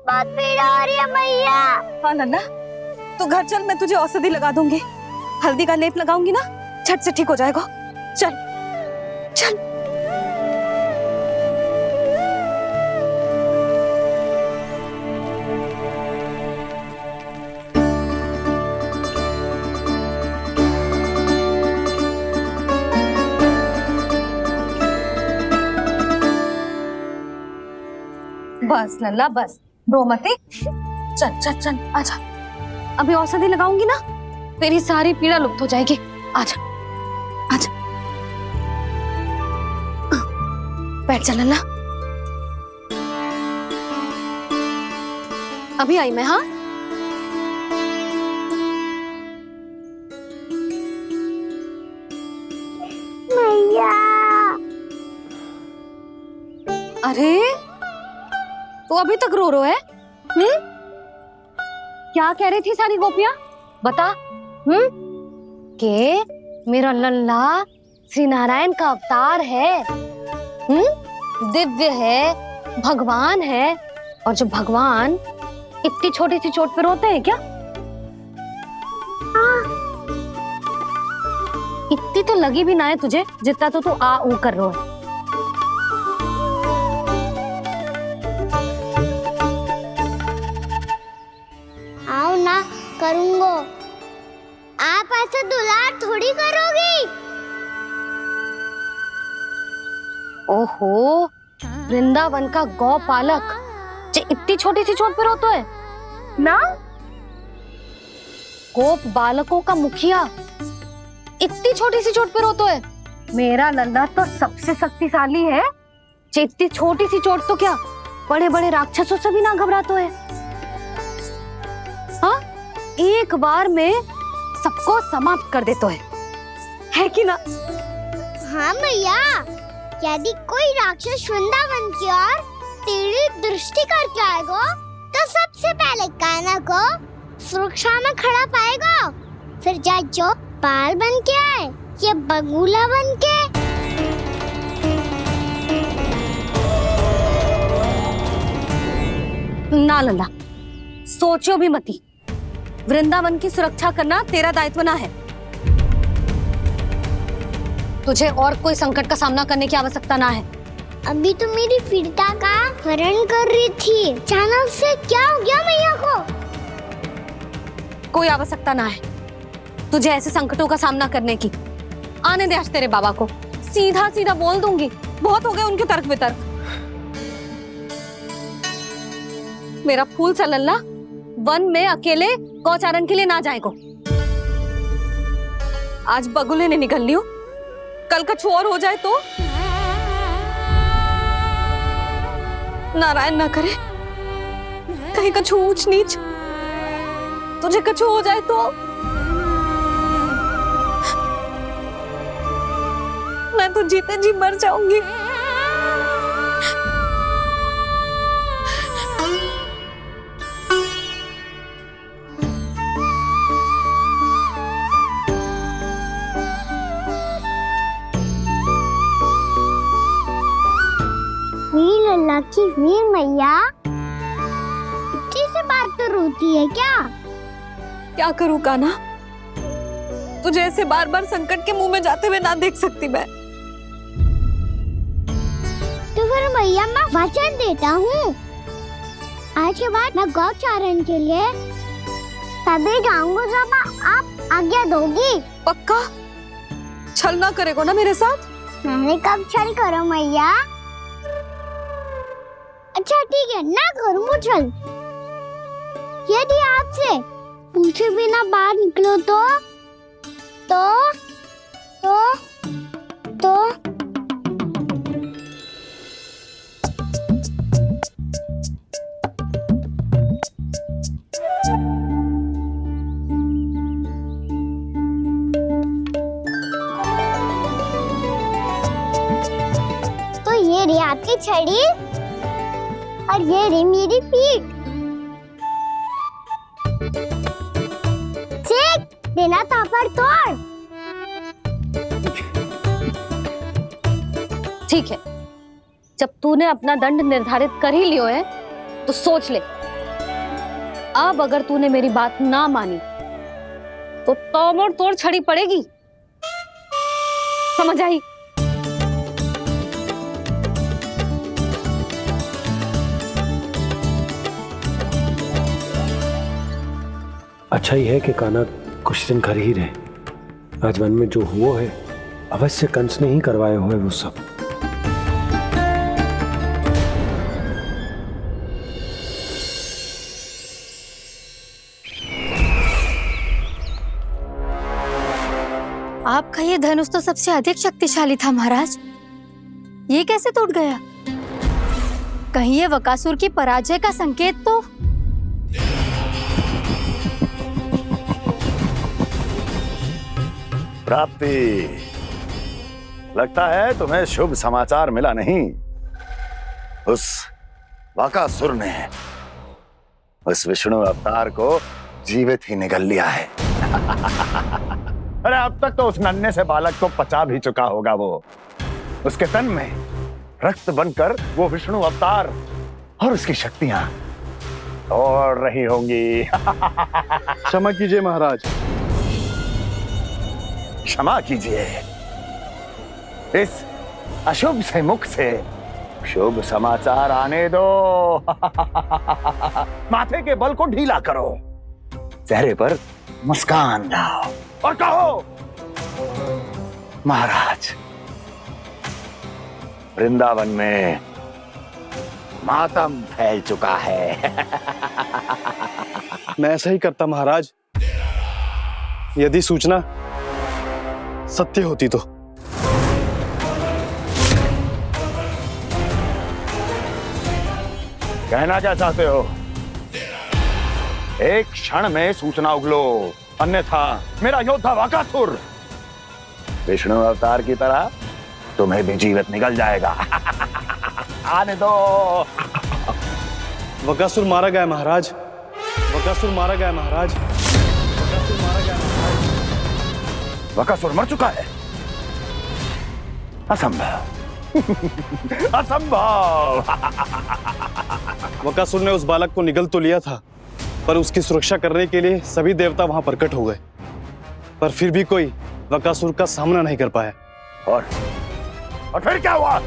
बहुत पीड़ हो रही है मैया। हाँ नन्ना, तू घर चल, मैं तुझे औषधि लगा दूंगी। हल्दी का लेप लगाऊंगी ना, झट से ठीक हो जाएगा। चल चल। बस लल्ला बस, रो मत। चल चल चल, आजा। अभी औषधि लगाऊंगी ना, तेरी सारी पीड़ा लुप्त हो जाएगी। आजा आजा, बैठ जा लल्ला। अभी आई मैं। हाँ मैया। अरे तो अभी तक रो रो है? क्या कह रही थी सारी गोपियां? बता। के मेरा लल्ला श्री नारायण का अवतार है, दिव्य है, भगवान है। और जो भगवान इतनी छोटी सी चोट पे रोते हैं क्या? इतनी तो लगी भी ना है तुझे, जितना तो तू आ ऊ कर रो है। आओ ना, करूंगो। आप ऐसे दुलार थोड़ी करोगी। ओहो, वृंदावन का गौपालक जो इतनी छोटी सी चोट पे रोता है ना? गोप बालकों का मुखिया इतनी छोटी सी चोट पे रोता है? मेरा लल्ला तो सबसे शक्तिशाली है, जो इतनी छोटी सी चोट तो क्या बड़े बड़े राक्षसों से भी ना घबराता है। हाँ, एक बार में सबको समाप्त कर देता है कि ना? हाँ मैया, यदि कोई राक्षस वृंदावन की ओर टेढ़ी दृष्टि करके आएगा तो सबसे पहले कान्हा को सुरक्षा में खड़ा पाएगा, फिर चाहे जो बाल बन के आए या बगुला बन के। ना लल्ला, सोचो भी मती। वृंदावन की सुरक्षा करना तेरा दायित्व ना है। तुझे और कोई संकट का सामना करने की आवश्यकता ना है। अभी तो मेरी पीड़िता का हरण कर रही थी, अचानक से क्या हो गया मैया को? कोई आवश्यकता ना है तुझे ऐसे संकटों का सामना करने की। आने दे आज तेरे बाबा को, सीधा सीधा बोल दूंगी। बहुत हो गए उनके तर्क वितर्क। मेरा फूल सा लल्ला वन में अकेले गौचारण के लिए ना जाएगो। आज बगुले ने निकल लियो, कल कछु और हो जाए तो? नारायण ना करे, कहीं कछु ऊंच नीच तुझे कछु हो जाए तो? मैं तो जीते जी मर जाऊंगी। वीर लल्ला की वीर मैया इतनी सी बात तो रोती है क्या? क्या करूं कान्हा, तुझे ऐसे बार बार संकट के मुंह में जाते हुए ना देख सकती मैं। तो फिर मैया मैं वचन देता हूँ, आज के बाद मैं गौचारण के लिए तभी जाऊंगा जब आप आज्ञा दोगी। पक्का? छल ना करेगो ना मेरे साथ? मैंने कब छल करो मैया? अच्छा ठीक है, ना करूँ छल। यदि आपसे पूछे बिना बाहर निकलो तो ये रही आपकी छड़ी और ये रही मेरी पीठ। ठीक, देना तापर तोड़। ठीक है, जब तूने अपना दंड निर्धारित कर ही लियो है तो सोच ले अब अगर तूने मेरी बात ना मानी तो तोड़ तोड़ छड़ी पड़ेगी, समझ आई? अच्छा ही है कि कान्हा कुछ दिन घर ही रहे। आज वन में जो हुआ है अवश्य कंस ने ही करवाए हुए वो सब। आपका ये धनुष तो सबसे अधिक शक्तिशाली था महाराज, ये कैसे टूट गया? कहीं ये बकासुर की पराजय का संकेत तो? प्राप्ति, लगता है तुम्हें शुभ समाचार मिला नहीं। उस बकासुर ने उस विष्णु अवतार को जीवित ही निगल लिया है। अरे अब तक तो उस नन्हे से बालक को पचा भी चुका होगा वो। उसके तन में रक्त बनकर वो विष्णु अवतार और उसकी शक्तियां दौड़ रही होंगी। क्षमा कीजिए महाराज। क्षमा कीजिए, इस अशुभ से मुख से शुभ समाचार आने दो। माथे के बल को ढीला करो, चेहरे पर मुस्कान लाओ और कहो, महाराज, वृंदावन में मातम फैल चुका है। मैं ऐसा ही करता महाराज, यदि सूचना सत्य होती तो। कहना क्या चाहते हो? एक क्षण में सूचना उगलो, अन्यथा मेरा योद्धा बकासुर विष्णु अवतार की तरह तुम्हें भी जीवित निकल जाएगा। आने दो। बकासुर मारा गया महाराज, बकासुर मारा गया महाराज, बकासुर मारा गया महाराज। बकासुर मर चुका है? असंभव। असंभव। बकासुर ने उस बालक को निगल तो लिया था, पर उसकी सुरक्षा करने के लिए सभी देवता वहां प्रकट हो गए, पर फिर भी कोई बकासुर का सामना नहीं कर पाया। और फिर क्या हुआ?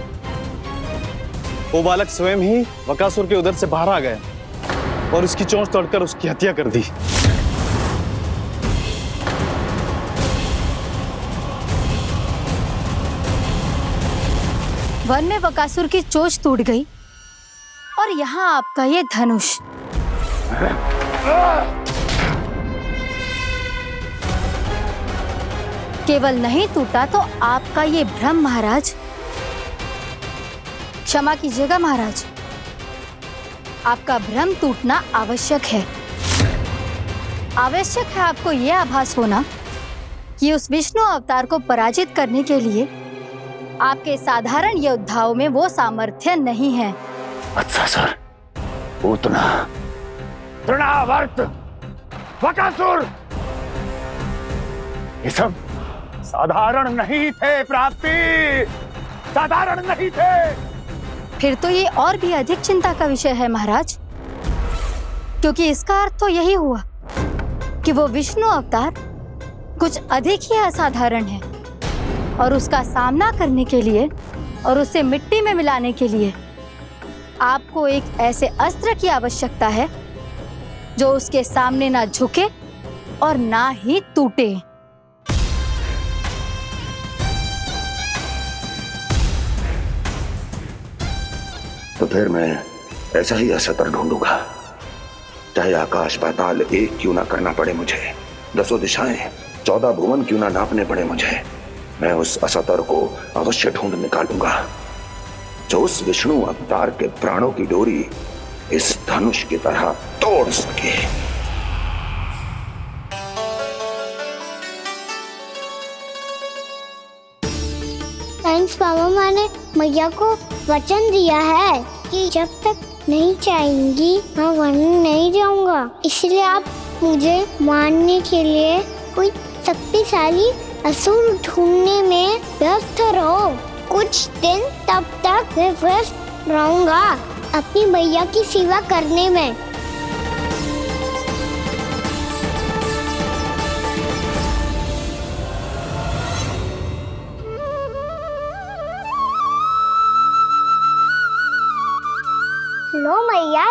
वो बालक स्वयं ही बकासुर के उदर से बाहर आ गया और उसकी चोंच तोड़कर उसकी हत्या कर दी। वन में बकासुर की चोंच टूट गई और यहाँ आपका ये धनुष। केवल नहीं टूटा तो आपका ये भ्रम महाराज। क्षमा कीजिएगा महाराज, आपका भ्रम टूटना आवश्यक है। आवश्यक है आपको यह आभास होना कि उस विष्णु अवतार को पराजित करने के लिए आपके साधारण योद्धाओं में वो सामर्थ्य नहीं है। अच्छा सर, उतना तृणावर्त बकासुर, ये सब साधारण नहीं थे प्राप्ति, साधारण नहीं थे। फिर तो ये और भी अधिक चिंता का विषय है महाराज, क्योंकि इसका अर्थ तो यही हुआ कि वो विष्णु अवतार कुछ अधिक ही असाधारण है और उसका सामना करने के लिए और उसे मिट्टी में मिलाने के लिए आपको एक ऐसे अस्त्र की आवश्यकता है जो उसके सामने ना झुके और ना ही टूटे। तो फिर मैं ऐसा ही अस्त्र ढूंढूंगा, चाहे आकाश पाताल एक क्यों ना करना पड़े मुझे, 10 दिशाएं 14 भुवन क्यों ना नापने पड़े मुझे। मैं उस अस्त्र को अवश्य ढूंढ निकालूंगा जो उस विष्णु अवतार के प्राणों की डोरी इस धनुष की तरह तोड़ सके। थैंक्स पापा, मैंने मैया को वचन दिया है कि जब तक नहीं चाहेंगी मैं वन नहीं जाऊंगा। इसलिए आप मुझे मारने के लिए कोई शक्तिशाली असुर ढूंढने में व्यस्त रहो। कुछ दिन तब तक मैं व्यस्त रहूंगा अपनी मैया की सेवा करने में।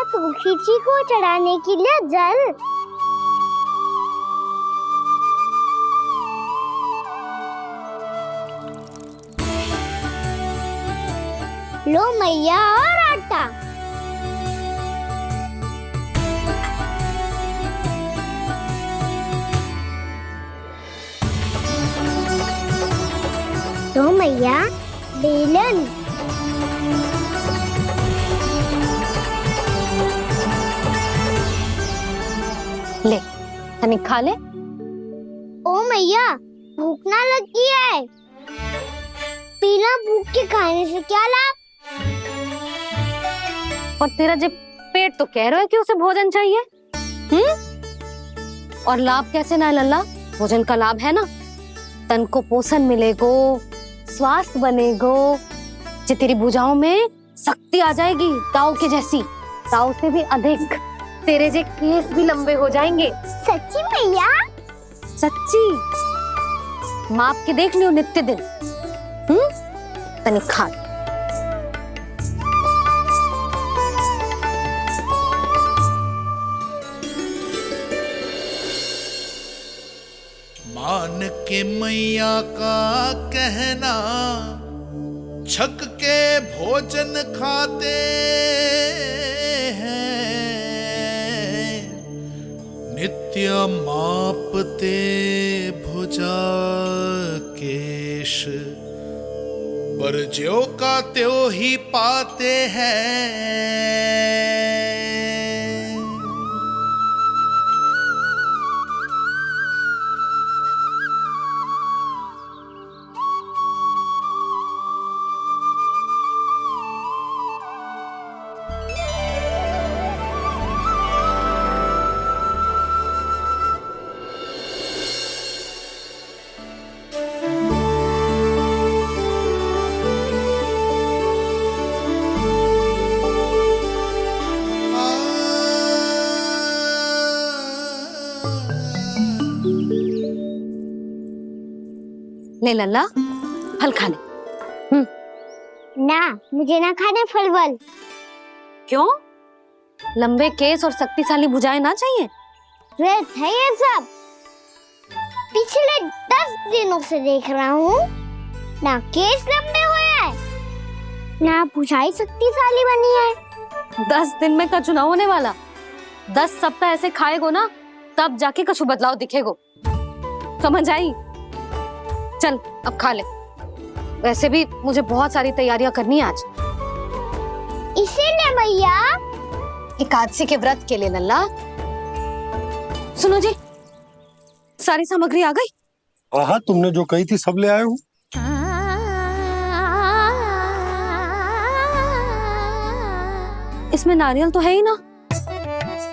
तुलसी जी को चढ़ाने के लिए जल। लो मैया और आटा। लो मैया बेलन। ले तनिक खा ले। ओ मैया भूख ना लगी है। बिना भूख के खाने से क्या लाभ? और तेरा जब पेट तो कह रहा है कि उसे भोजन चाहिए। और लाभ कैसे ना है लल्ला? भोजन का लाभ है ना, तन को पोषण मिलेगो, स्वास्थ्य बनेगो, जे तेरी भुजाओं में शक्ति आ जाएगी ताऊ के जैसी, ताऊ से भी अधिक। तेरे जे केस भी लंबे हो जाएंगे। सच्ची मैया? सच्ची। माप के देख लियो नित्य दिन। तनिक खा। मान के मैया का कहना, छक के भोजन खाते हैं, नित्य मापते भुजा केश, पर ज्यों का त्यों ही पाते हैं। ले लल्ला फल खा ले। ना, मुझे ना खाने फल वल। क्यों? लंबे केस और शक्तिशाली भुजाएं ना चाहिए? व्यर्थ है ये सब। पिछले 10 दिनों से देख रहा हूँ, ना केस लंबे हुए हैं, ना भुजाएं शक्तिशाली बनी है। 10 दिन में का चुनाव होने वाला। 10 सप्ताह ऐसे खाएगो ना, तब जाके कुछ बदलाव दिखेगो। समझ आई? चल अब खा ले। वैसे भी मुझे बहुत सारी तैयारियां करनी है आज। इसीलिए मैया एकादशी के व्रत के लिए लल्ला। सुनो जी, सारी सामग्री आ गई? हाँ, तुमने जो कही थी सब ले आए हूँ। इसमें नारियल तो है ही ना,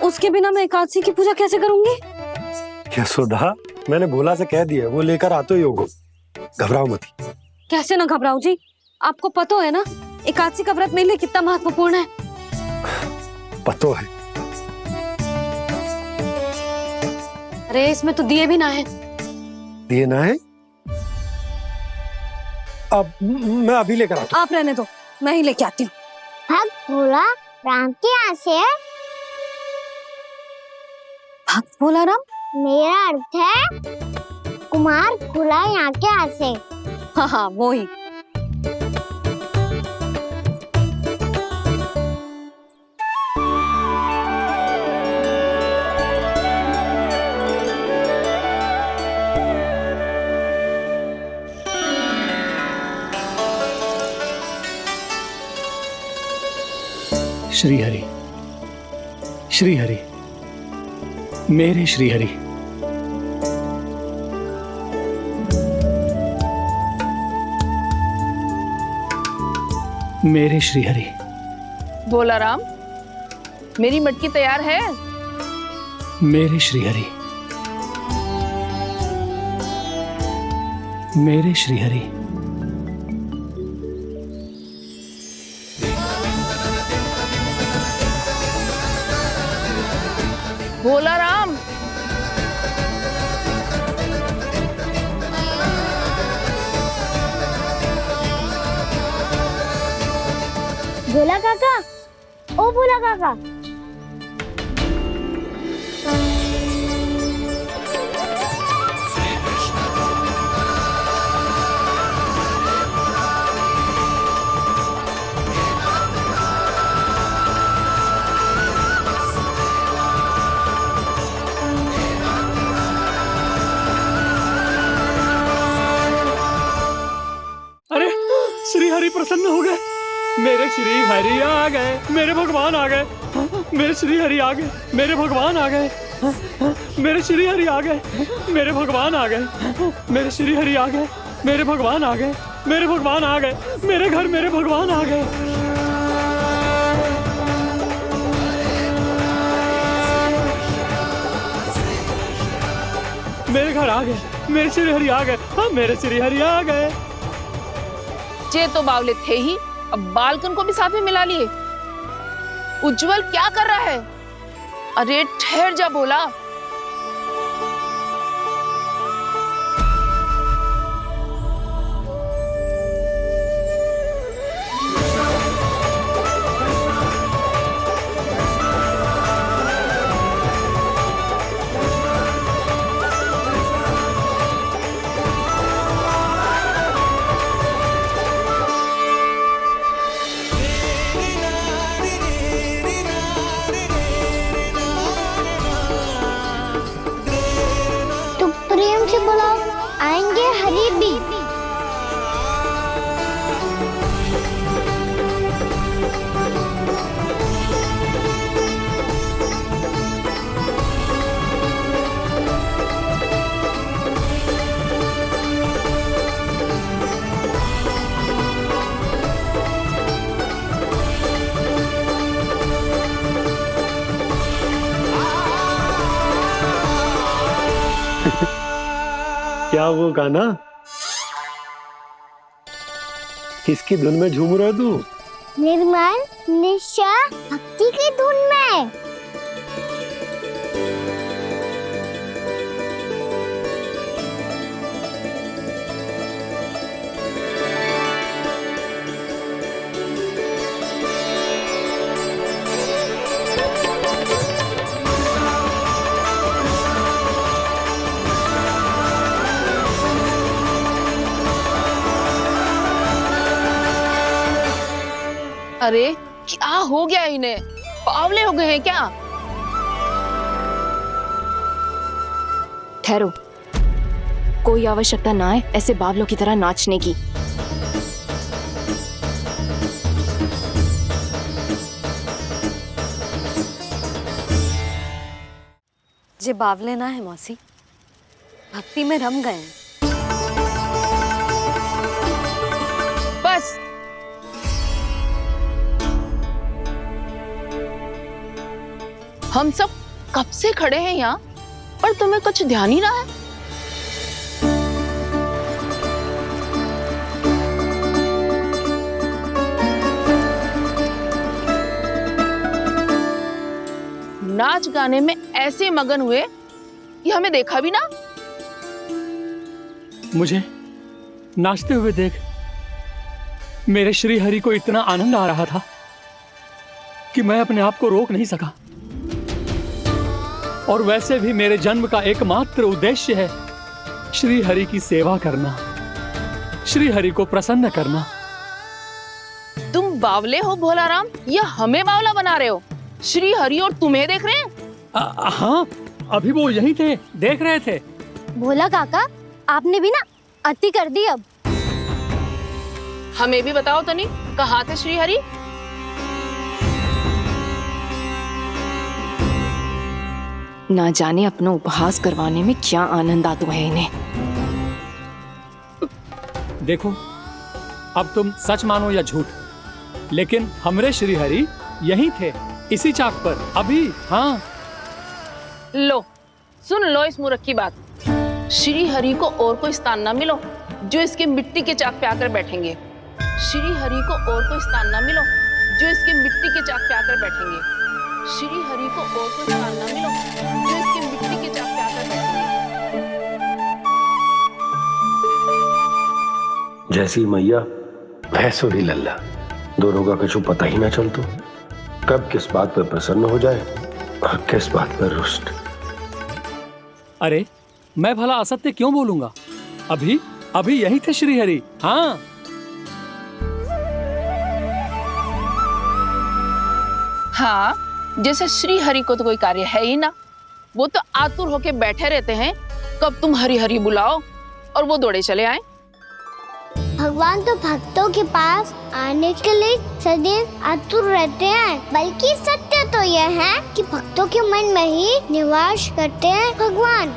उसके बिना मैं एकादशी की पूजा कैसे करूंगी? यशोदा, मैंने भोला से कह दिया, वो लेकर आते ही होगा। घबराओ मत। कैसे ना घबराओ जी, आपको पता है ना एकादशी का व्रत मेरे लिए कितना महत्वपूर्ण है। पतो है। अरे इसमें तो दिए भी ना है। दिए ना है? अब मैं अभी लेकर आता हूँ। आप रहने दो, मैं ही लेके आती हूँ। भक्त भोला राम के यहाँ से? भक्त भोला राम? मेरा अर्थ है कुमार भोला यहाँ के यहाँ से। हाँ हाँ वो ही। श्री हरि, श्री हरि, मेरे श्री हरि। मेरे श्री हरि। भोला राम, मेरी मटकी तैयार है? मेरे श्री हरि, मेरे श्री हरि। भोला राम, भोला काका, ओ भोला काका, मेरे श्री हरि आ गए, मेरे भगवान आ गए, मेरे श्री हरि आ गए, मेरे भगवान आ गए, मेरे श्री हरि आ गए, मेरे भगवान आ गए, मेरे श्री हरि आ गए, मेरे भगवान आ गए, मेरे भगवान आ गए, मेरे घर मेरे भगवान आ गए। मेरे घर आ गए, मेरे श्री हरि आ गए, हाँ मेरे श्री हरि आ गए। ये तो बावले थे ही, अब बालकन को भी साथ में मिला लिए। उज्जवल क्या कर रहा है? अरे ठहर जा बोला। तो प्रेम से बुलाओ, आएंगे हरी भी। क्या वो गाना? किसकी धुन में झूम रहा तू? निर्मल निशा भक्ति की धुन में। अरे क्या हो गया इन्हें? बावले हो गए हैं क्या? ठहरो, कोई आवश्यकता ना है ऐसे बावलों की तरह नाचने की। जे बावले ना है मौसी, भक्ति में रम गए हैं। बस हम सब कब से खड़े हैं यहाँ, पर तुम्हें कुछ ध्यान ही रहा है। नाच गाने में ऐसे मगन हुए कि हमें देखा भी ना। मुझे नाचते हुए देख मेरे श्री हरि को इतना आनंद आ रहा था कि मैं अपने आप को रोक नहीं सका। और वैसे भी मेरे जन्म का एकमात्र उद्देश्य है श्री हरि की सेवा करना, श्री हरि को प्रसन्न करना। तुम बावले हो भोलाराम, या हमें बावला बना रहे हो? श्री हरि और तुम्हें देख रहे हैं। हाँ, अभी वो यहीं थे, देख रहे थे। भोला काका, आपने भी ना अति कर दी। अब हमें भी बताओ तनी, कहाँ थे श्री हरि? ना जाने अपना उपहास करवाने में क्या आनंद आता है इन्हें। देखो, अब तुम सच मानो या झूठ, लेकिन हमरे श्री हरि यहीं थे, इसी चाक पर अभी। हाँ, लो सुन लो इस मूर्ख की बात। श्री हरि को और कोई स्थान ना मिलो जो इसके मिट्टी के चाक पे आकर बैठेंगे। श्री हरि को और कोई स्थान ना मिलो जो इसके मिट्टी के चाक पे आकर बैठेंगे। श्री हरि को और कोई स्थान ना मिलो जो इसके मिट्टी के चाक पे आकर बैठेंगे। जैसी मैया भैंसुरी लल्ला, दोनों का कुछ पता ही ना चलतो, कब किस बात पर प्रसन्न हो जाए और किस बात पर रुष्ट। अरे मैं भला असत्य क्यों बोलूंगा? अभी अभी यही थे श्री हरि। हाँ, हाँ, जैसे श्री हरि को तो कोई कार्य है ही ना, वो तो आतुर होके बैठे रहते हैं कब तुम हरि हरि बुलाओ और वो दौड़े चले आए। भगवान तो भक्तों के पास आने के लिए सदैव आतुर रहते हैं, बल्कि सत्य तो यह है कि भक्तों के मन में ही निवास करते हैं भगवान।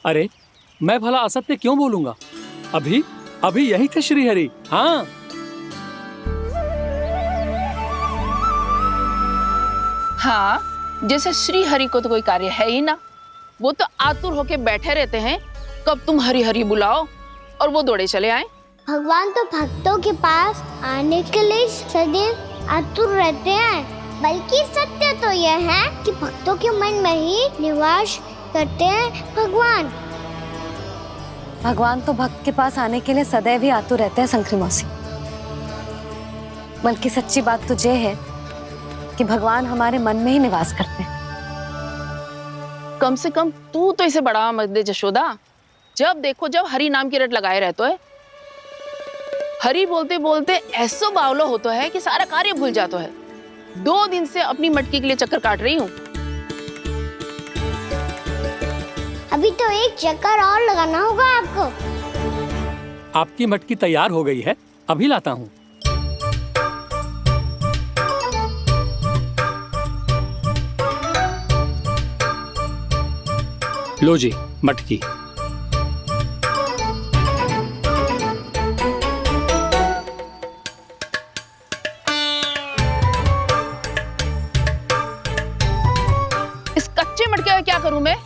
अरे मैं भला असत्य क्यों बोलूंगा? अभी अभी यही थे श्री हरि। हाँ, हाँ, जैसे श्री हरि को तो कोई कार्य है ही ना। वो तो आतुर होके बैठे रहते हैं, कब तुम हरि हरि बुलाओ और वो दौड़े चले आए। भगवान तो भक्तों के पास आने के लिए सदैव आतुर रहते हैं, बल्कि सत्य तो यह है कि भक्तों के मन में ही निवास करते हैं भगवान। भगवान तो भक्त के पास आने के लिए सदैव ही आतुर रहते हैं शंकरी मौसी। बल्कि सच्ची बात तो ये है कि भगवान हमारे मन में ही निवास करते हैं। कम से कम तू तो इसे बढ़ावा मत दे जशोदा। जब देखो जब हरि नाम की रट लगाए रहते है। हरि बोलते बोलते ऐसो बावलो होता है कि सारा कार्य भूल जाता है। 2 दिन से अपनी मटकी के लिए चक्कर काट रही हूँ। अभी तो एक चक्कर और लगाना होगा आपको। आपकी मटकी तैयार हो गई है, अभी लाता हूँ। लो जी मटकी। इस कच्चे मटके का क्या करूं मैं?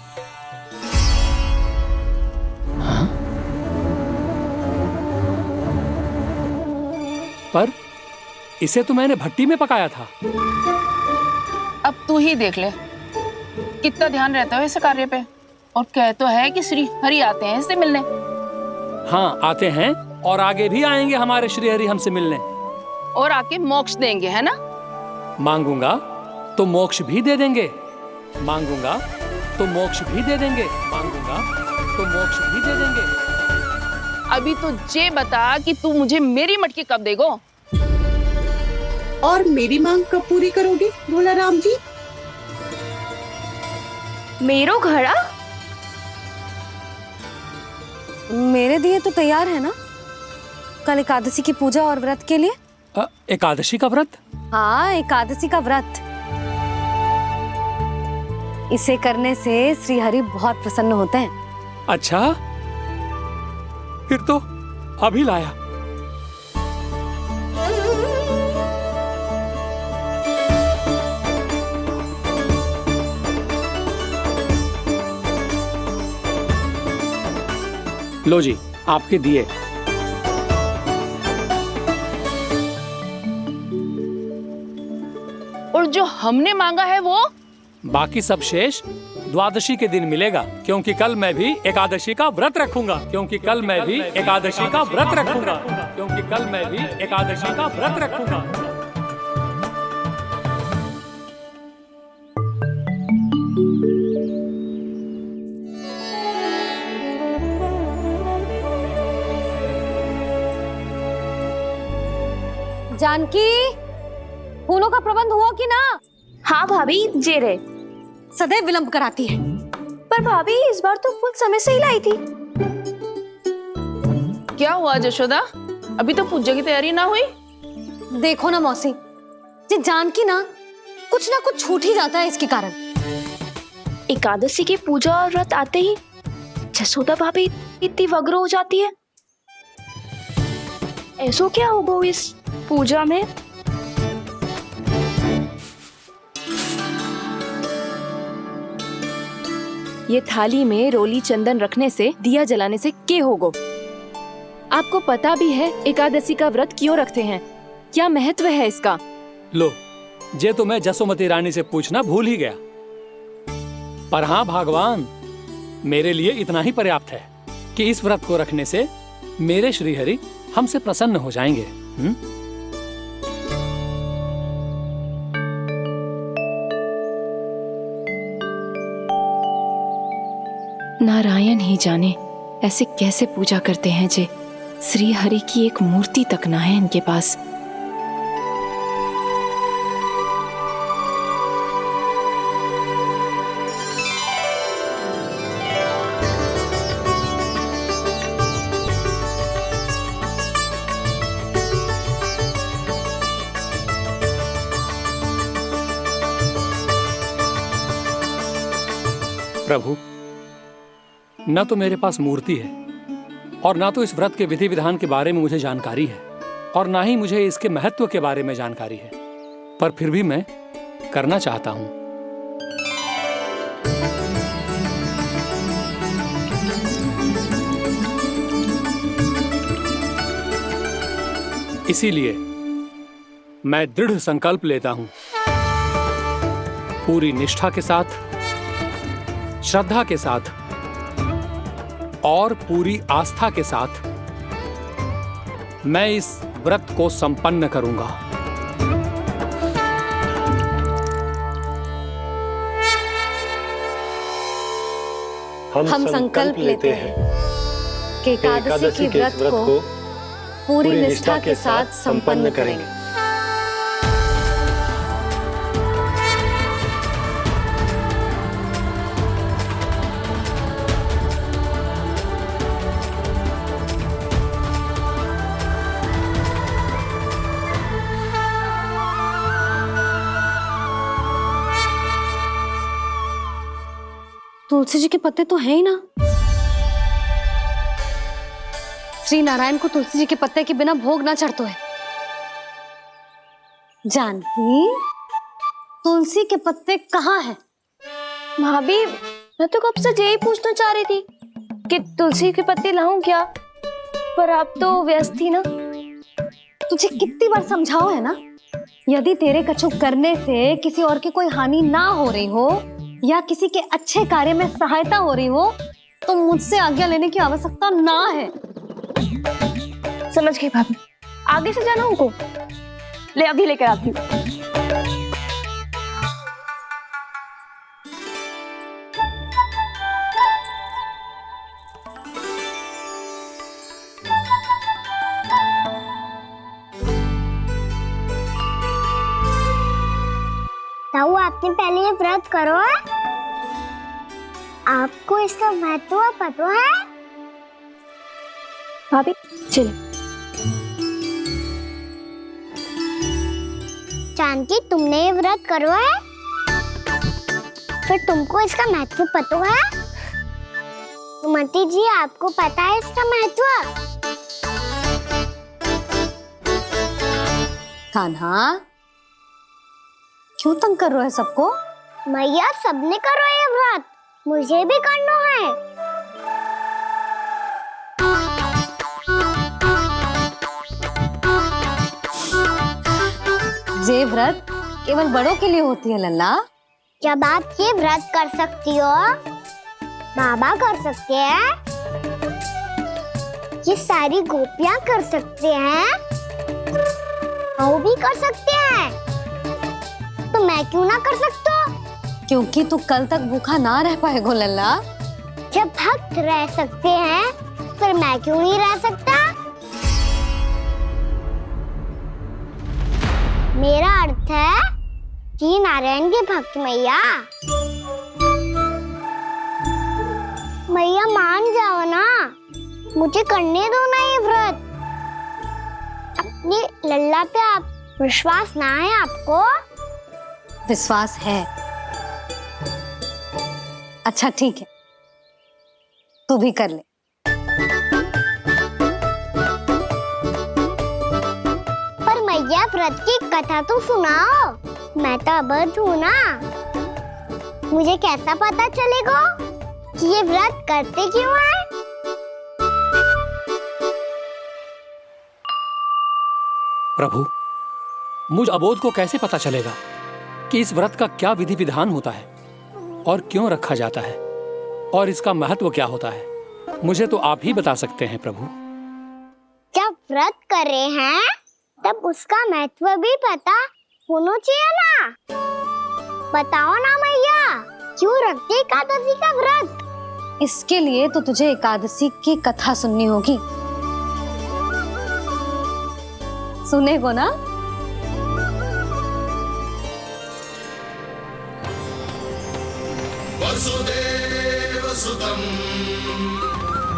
पर इसे तो मैंने भट्टी में पकाया था। अब तू ही देख ले कितना ध्यान रहता है इस कार्य पे। और कह तो है कि श्री हरि आते हैं इससे मिलने। हाँ आते हैं और आगे भी आएंगे हमारे श्री हरि हमसे मिलने। और आके मोक्ष देंगे, है ना? मांगूंगा तो मोक्ष भी दे देंगे, मांगूंगा तो मोक्ष भी दे देंगे, मांगूंगा तो मोक्ष भी दे देंगे। अभी तो ये बता कि तू मुझे मेरी मटकी कब देगो? और मेरी मांग कब पूरी करोगे भोला राम जी? मेरो घड़ा मेरे दिए तो तैयार है ना, कल एकादशी की पूजा और व्रत के लिए। एकादशी का व्रत? हाँ, एकादशी का व्रत। इसे करने से श्री हरि बहुत प्रसन्न होते हैं। अच्छा, फिर तो अभी लाया। लो जी आपके दिए। और जो हमने मांगा है वो? बाकी सब शेष द्वादशी के दिन मिलेगा, क्योंकि कल मैं भी एकादशी का व्रत रखूंगा, क्योंकि कल मैं भी एकादशी का व्रत रखूंगा, क्योंकि कल मैं भी एकादशी का व्रत रखूंगा। जानकी, फूलों का प्रबंध हुआ कि ना? हाँ भाभी, जे रे। सदैव विलंब कराती है। पर भाभी इस बार तो फूल समय से ही लाई थी। क्या हुआ जशोदा? अभी तो पूजा की तैयारी ना हुई? देखो ना मौसी, ये जानकी ना कुछ छूट ही जाता है इसके कारण। एकादशी की पूजा और व्रत आते ही जसोदा भाभी इतनी वग्र हो जाती है। ऐसो क्या होगा इस पूजा में? ये थाली में रोली चंदन रखने से, दिया जलाने से के होगो? आपको पता भी है एकादशी का व्रत क्यों रखते हैं, क्या महत्व है इसका? लो, जे तो मैं जसोमती रानी से पूछना भूल ही गया। पर हाँ भगवान, मेरे लिए इतना ही पर्याप्त है कि इस व्रत को रखने से मेरे श्री हरि हमसे प्रसन्न हो जाएंगे। नारायण ही जाने ऐसे कैसे पूजा करते हैं जे श्री हरि की एक मूर्ति तक ना है इनके पास। प्रभु, न तो मेरे पास मूर्ति है और ना तो इस व्रत के विधि विधान के बारे में मुझे जानकारी है और ना ही मुझे इसके महत्व के बारे में जानकारी है, पर फिर भी मैं करना चाहता हूं। इसीलिए मैं दृढ़ संकल्प लेता हूं, पूरी निष्ठा के साथ, श्रद्धा के साथ और पूरी आस्था के साथ मैं इस व्रत को संपन्न करूंगा। हम संकल्प लेते हैं कि एकादशी के व्रत को पूरी निष्ठा के साथ संपन्न करेंगे। तुलसी जी के पत्ते तो हैं ही ना। श्री नारायण को तुलसी जी के पत्ते के बिना भोग ना चढ़तो है। जानकी, तुलसी के पत्ते कहाँ हैं? भाभी, मैं तो कब से यही पूछना चाह रही थी कि तुलसी के पत्ते लाऊं क्या, पर आप तो व्यस्त थी ना। तुझे कितनी बार समझाओ है ना, यदि तेरे कछु करने से किसी और की कोई हानि ना हो रही हो या किसी के अच्छे कार्य में सहायता हो रही हो तो मुझसे आज्ञा लेने की आवश्यकता ना है। समझ गई भाभी, आगे से जाना उनको। ले अभी लेकर आती हूँ। ताऊ, आपने पहले ये व्रत करो है? आपको इसका महत्व पता है? भाभी चलो। जानकी, तुमने ये व्रत करो है? फिर तुमको इसका महत्व पता है? सुमति जी, आपको पता है इसका महत्व? कान्हा, क्यों तंग कर रहे हो सबको? मैया, सबने करो ये व्रत, मुझे भी करना है। ये व्रत केवल बड़ों के लिए होती है लल्ला। जब आप ये व्रत कर सकती हो, बाबा कर सकते हैं, ये सारी गोपियां कर सकते हैं, वो भी कर सकते हैं, तो मैं क्यों ना कर सकता? क्योंकि तू कल तक भूखा ना रह पाएगा लल्ला। जब भक्त रह सकते हैं, फिर मैं क्यों नहीं रह सकता? मेरा अर्थ है कि नारायण के भक्त मैया। मैया, मान जाओ ना, मुझे करने दो ना ये व्रत। अपनी लल्ला पे आप विश्वास ना है आपको? विश्वास है। अच्छा ठीक है, तू भी कर ले। पर मैया, व्रत की कथा तो सुनाओ, मैं तो अबध हूँ ना। मुझे कैसा पता चलेगा कि ये व्रत करते क्यों हैं? प्रभु, मुझ अबोध को कैसे पता चलेगा कि इस व्रत का क्या विधि विधान होता है और क्यों रखा जाता है और इसका महत्व क्या होता है? मुझे तो आप ही बता सकते हैं प्रभु। जब व्रत कर रहे हैं तब उसका महत्व भी पता होना चाहिए ना। बताओ ना मैया, क्यों रखते एकादशी का व्रत? इसके लिए तो तुझे एकादशी की कथा सुननी होगी। सुनेगो ना? वसुदेव सुतं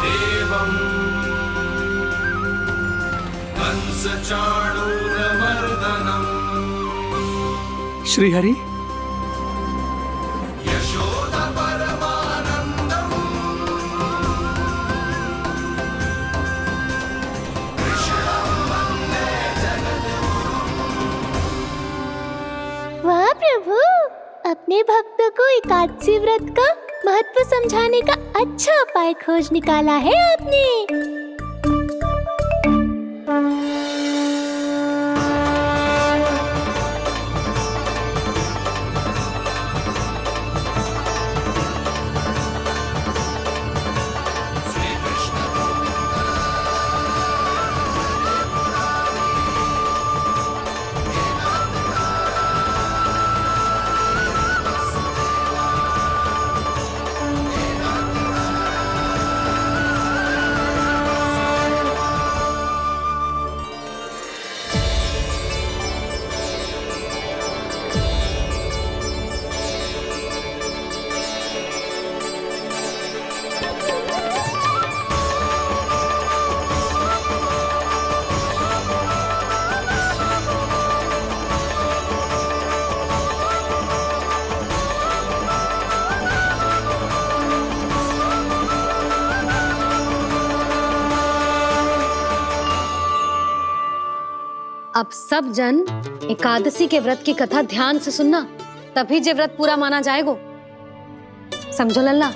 देवं कंस चाणूरमर्दनम् श्रीहरि, यशोदा परमानन्दं अपने भक्तों को एकादशी व्रत का महत्व समझाने का अच्छा उपाय खोज निकाला है आपने। अब सब जन एकादशी के व्रत की कथा ध्यान से सुनना, तभी जे व्रत पूरा माना जाएगा। समझो लल्ला।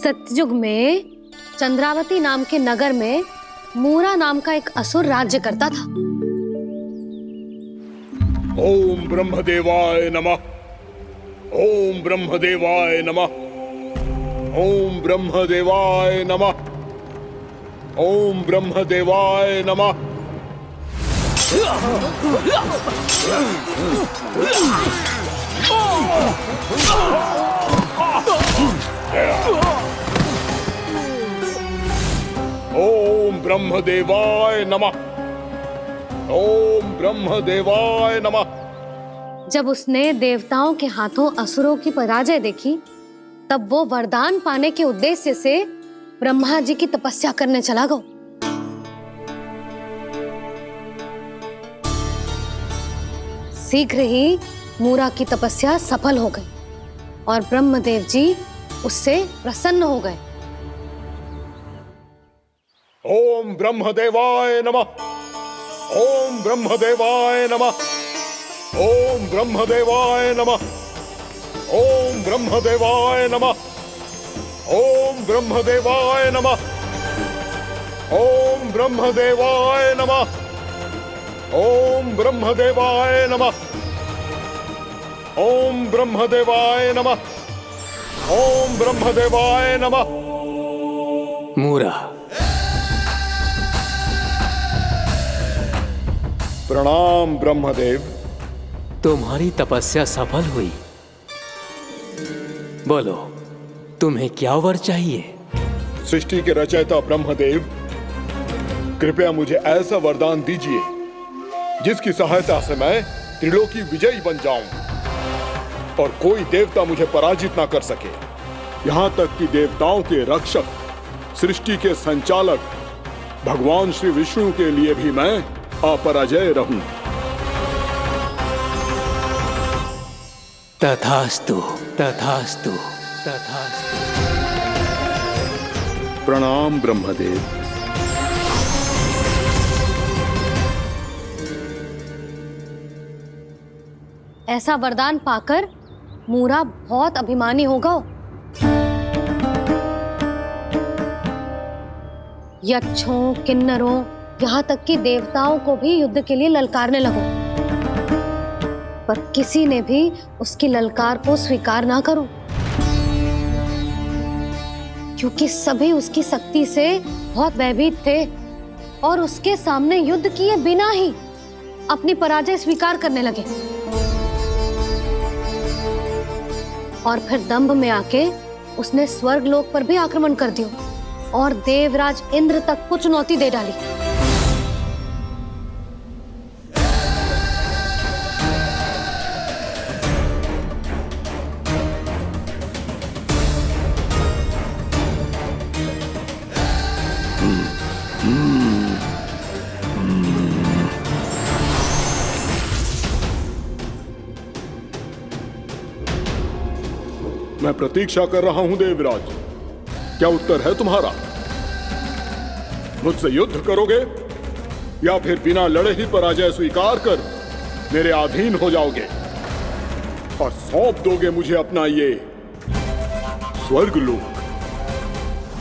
सतयुग में चंद्रावती नाम के नगर में मूरा नाम का एक असुर राज्य करता था। ओम ब्रह्मदेवाय नमः। ओम ब्रह्मदेवाय नमः। ओम ब्रह्मदेवाय नमः। ओम ब्रह्मदेवाय नमः। ओम ब्रह्मदेवाय नमः। ओम ब्रह्मदेवाय नमः। जब उसने देवताओं के हाथों असुरों की पराजय देखी, तब वो वरदान पाने के उद्देश्य से ब्रह्मा जी की तपस्या करने चला गया। शीघ्र ही मूरा की तपस्या सफल हो गई और ब्रह्मदेव जी उससे प्रसन्न हो गए। ओम ब्रह्मदेवाय नमः। ओम ब्रह्मदेवाय नमः। ओम ब्रह्मदेवाय नमः। ओम ब्रह्मदेवाय नमः। ओम ब्रह्मदेवाय नमः। ओम ब्रह्मदेवाय नमः। ओम ब्रह्मदेवाय नमः। ओम ब्रह्मदेवाय नमः। ओम ब्रह्मदेवाय नमः। मूरा, प्रणाम ब्रह्मदेव। तुम्हारी तपस्या सफल हुई। बोलो, तुम्हें क्या वर चाहिए? सृष्टि के रचयिता ब्रह्मदेव, कृपया मुझे ऐसा वरदान दीजिए जिसकी सहायता से मैं त्रिलोकी विजयी बन जाऊं और कोई देवता मुझे पराजित ना कर सके। यहाँ तक कि देवताओं के रक्षक, सृष्टि के संचालक भगवान श्री विष्णु के लिए भी मैं अपराजय रहूं। तथास्तु, तथास्तु, तथास्तु। प्रणाम ब्रह्मदेव। ऐसा वरदान पाकर मूरा बहुत अभिमानी होगा। यक्षों, किन्नरों, यहाँ तक कि देवताओं को भी युद्ध के लिए ललकारने लगो, पर किसी ने भी उसकी ललकार को स्वीकार ना करो, क्योंकि सभी उसकी शक्ति से बहुत भयभीत थे और उसके सामने युद्ध किए बिना ही अपनी पराजय स्वीकार करने लगे और फिर दंभ में आके उसने स्वर्ग लोक पर भी आक्रमण कर दिया और देवराज इंद्र तक को चुनौती दे डाली। मैं प्रतीक्षा कर रहा हूं देवराज, क्या उत्तर है तुम्हारा? मुझसे युद्ध करोगे या फिर बिना लड़े ही पराजय स्वीकार कर मेरे अधीन हो जाओगे और सौंप दोगे मुझे अपना ये स्वर्ग लोक?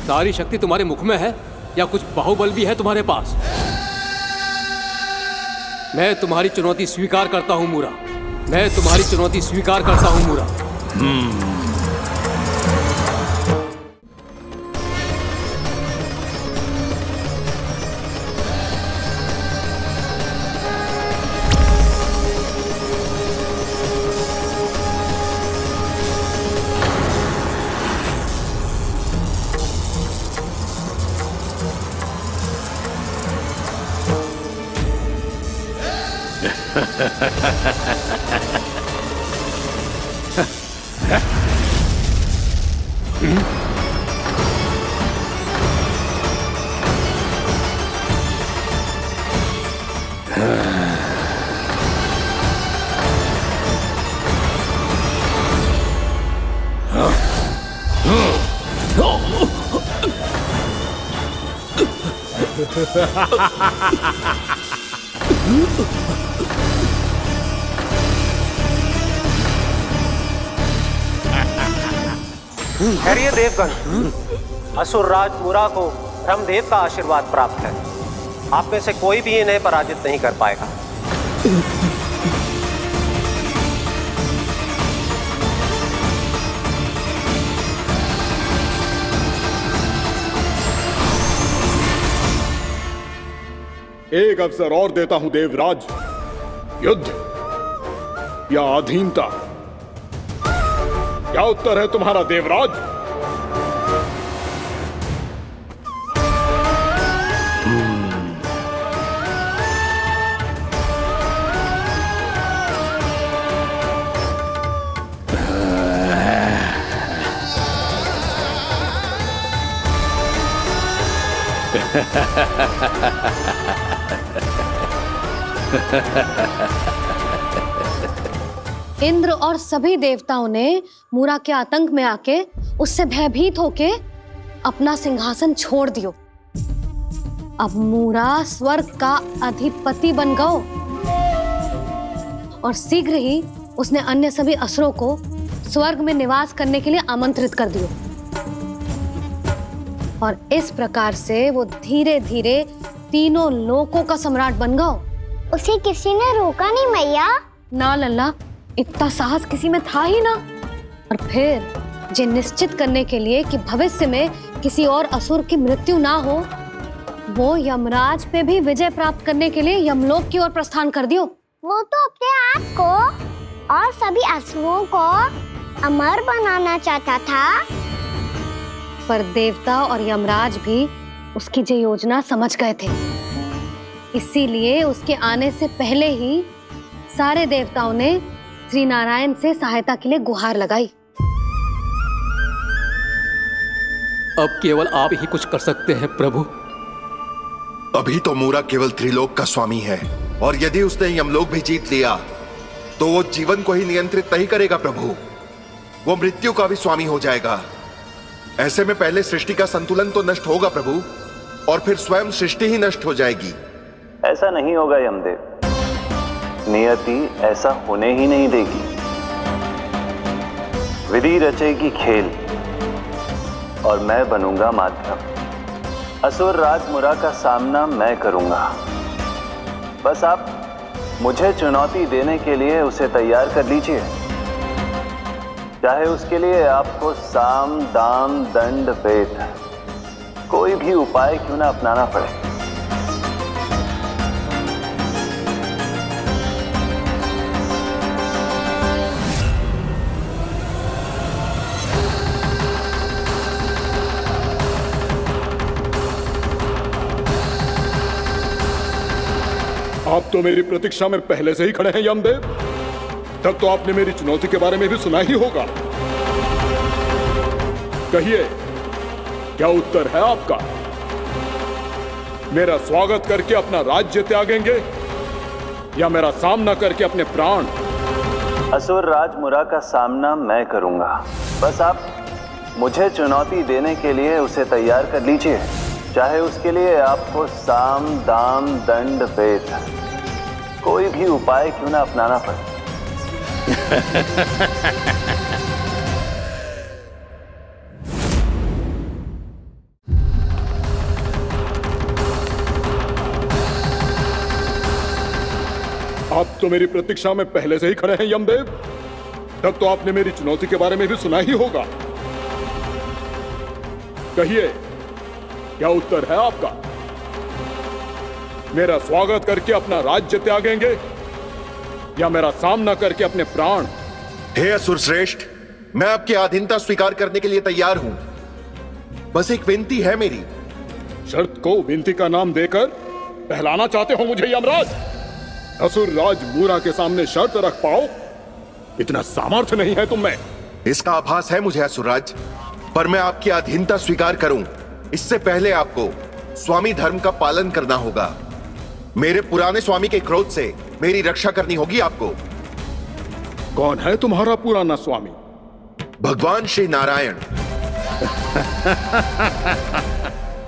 सारी शक्ति तुम्हारे मुख में है या कुछ बाहुबल भी है तुम्हारे पास? मैं तुम्हारी चुनौती स्वीकार करता हूं मूरा, मैं तुम्हारी चुनौती स्वीकार करता हूं मूरा। खैरिए देवगण, असुर राज मुरा को ब्रह्मदेव का आशीर्वाद प्राप्त है। आप में से कोई भी इन्हें पराजित नहीं कर पाएगा। एक अवसर और देता हूं देवराज, युद्ध या अधीनता, क्या उत्तर है तुम्हारा देवराज? इंद्र और सभी देवताओं ने मूरा के आतंक में आके उससे भयभीत होके अपना सिंहासन छोड़ दियो। अब मूरा स्वर्ग का अधिपति बन गयो और शीघ्र ही उसने अन्य सभी असुरों को स्वर्ग में निवास करने के लिए आमंत्रित कर दियो। और इस प्रकार से वो धीरे धीरे तीनों लोकों का सम्राट बन गयो। उसे किसी ने रोका नहीं मैया? ना लल्ला, इतना साहस किसी में था ही ना। और फिर ये निश्चित करने के लिए कि भविष्य में किसी और असुर की मृत्यु ना हो, वो यमराज पे भी विजय प्राप्त करने के लिए यमलोक की ओर प्रस्थान कर दियो। वो तो अपने आप को और सभी असुरों को अमर बनाना चाहता था। पर देवता और यमराज भी उसकी ये योजना समझ गए थे। इसीलिए उसके आने से पहले ही सारे देवताओं ने श्री नारायण से सहायता के लिए गुहार लगाई। अब केवल आप ही कुछ कर सकते हैं प्रभु। अभी तो मूरा केवल त्रिलोक का स्वामी है, और यदि उसने यमलोक भी जीत लिया तो वो जीवन को ही नियंत्रित नहीं करेगा प्रभु, वो मृत्यु का भी स्वामी हो जाएगा। ऐसे में पहले सृष्टि का संतुलन तो नष्ट होगा प्रभु, और फिर स्वयं सृष्टि ही नष्ट हो जाएगी। ऐसा नहीं होगा यमदेव, नियति ऐसा होने ही नहीं देगी। विधि रचेगी खेल और मैं बनूंगा माध्यम। असुर राज मुरा का सामना मैं करूंगा। बस आप मुझे चुनौती देने के लिए उसे तैयार कर लीजिए, चाहे उसके लिए आपको साम दाम दंड भेद कोई भी उपाय क्यों ना अपनाना पड़े। आप तो मेरी प्रतीक्षा में पहले से ही खड़े हैं यमदेव। तब तो आपने मेरी चुनौती के बारे में भी सुना ही होगा। कहिए, क्या उत्तर है आपका? मेरा स्वागत करके अपना राज्य त्यागेंगे या मेरा सामना करके अपने प्राण? असुर राज मुरा का सामना मैं करूंगा। बस आप मुझे चुनौती देने के लिए उसे तैयार कर लीजिए, चाहे उसके लिए आपको साम दाम दंड भेद कोई भी उपाय क्यों ना अपनाना पड़े। आप तो मेरी प्रतीक्षा में पहले से ही खड़े हैं यमदेव। तब तो आपने मेरी चुनौती के बारे में भी सुना ही होगा। कहिए, क्या उत्तर है आपका? मेरा स्वागत करके अपना राज्य त्यागेंगे या मेरा सामना करके अपने प्राण? हे असुर श्रेष्ठ, मैं आपकी अधीनता स्वीकार करने के लिए तैयार हूं। बस एक विनती है मेरी। शर्त को विनती का नाम देकर बहलाना चाहते हो मुझे यमराज? असुर राज मूरा के सामने शर्त रख पाओ, इतना सामर्थ्य नहीं है तुम में। इसका आभास है मुझे असुरराज, पर मैं आपकी अधीनता स्वीकार करूं इससे पहले आपको स्वामी धर्म का पालन करना होगा। मेरे पुराने स्वामी के क्रोध से मेरी रक्षा करनी होगी आपको। कौन है तुम्हारा पुराना स्वामी? भगवान श्री नारायण।